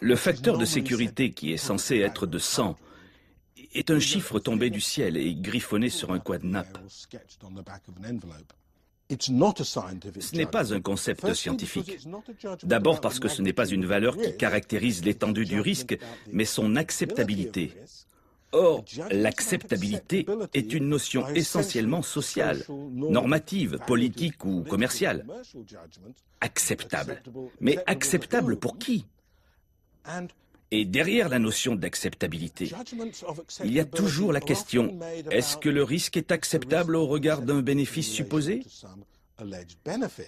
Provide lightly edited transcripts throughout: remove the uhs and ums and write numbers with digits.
Le facteur de sécurité qui est censé être de 100 est un chiffre tombé du ciel et griffonné sur un cadenas. Ce n'est pas un concept scientifique. D'abord parce que ce n'est pas une valeur qui caractérise l'étendue du risque, mais son acceptabilité. Or, l'acceptabilité est une notion essentiellement sociale, normative, politique ou commerciale. Acceptable. Mais acceptable pour qui? Et derrière la notion d'acceptabilité, il y a toujours la question, est-ce que le risque est acceptable au regard d'un bénéfice supposé?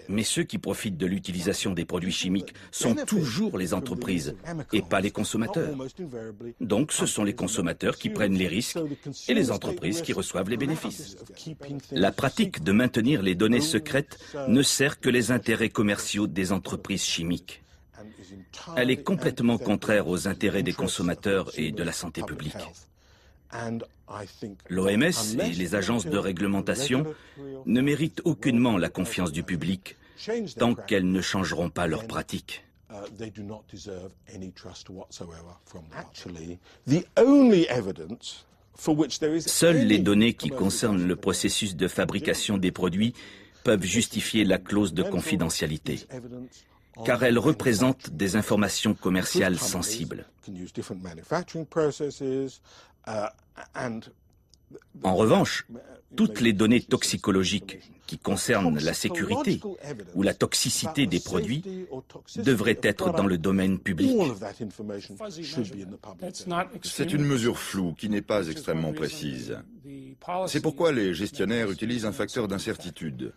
Mais ceux qui profitent de l'utilisation des produits chimiques sont toujours les entreprises et pas les consommateurs. Donc ce sont les consommateurs qui prennent les risques et les entreprises qui reçoivent les bénéfices. La pratique de maintenir les données secrètes ne sert que les intérêts commerciaux des entreprises chimiques. Elle est complètement contraire aux intérêts des consommateurs et de la santé publique. L'OMS et les agences de réglementation ne méritent aucunement la confiance du public tant qu'elles ne changeront pas leurs pratiques. Seules les données qui concernent le processus de fabrication des produits peuvent justifier la clause de confidentialité, car elles représentent des informations commerciales sensibles. En revanche, toutes les données toxicologiques qui concernent la sécurité ou la toxicité des produits devraient être dans le domaine public. C'est une mesure floue qui n'est pas extrêmement précise. C'est pourquoi les gestionnaires utilisent un facteur d'incertitude.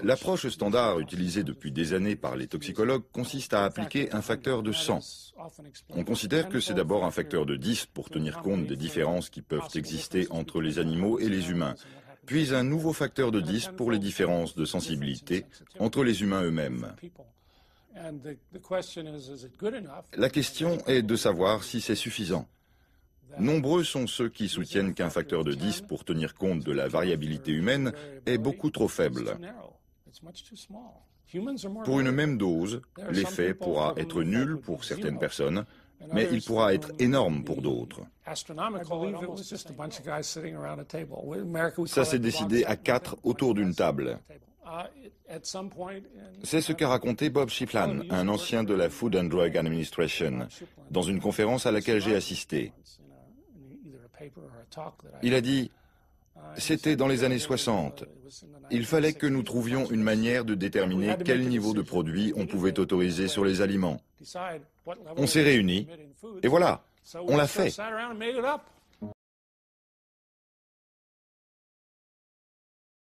L'approche standard utilisée depuis des années par les toxicologues consiste à appliquer un facteur de 100. On considère que c'est d'abord un facteur de 10 pour tenir compte des différences qui peuvent exister entre les animaux et les humains, puis un nouveau facteur de 10 pour les différences de sensibilité entre les humains eux-mêmes. La question est de savoir si c'est suffisant. Nombreux sont ceux qui soutiennent qu'un facteur de 10 pour tenir compte de la variabilité humaine est beaucoup trop faible. Pour une même dose, l'effet pourra être nul pour certaines personnes, mais il pourra être énorme pour d'autres. Ça s'est décidé à 4 autour d'une table. C'est ce qu'a raconté Bob Shiplan, un ancien de la Food and Drug Administration, dans une conférence à laquelle j'ai assisté. Il a dit « C'était dans les années 60. Il fallait que nous trouvions une manière de déterminer quel niveau de produit on pouvait autoriser sur les aliments. On s'est réunis, et voilà, on l'a fait.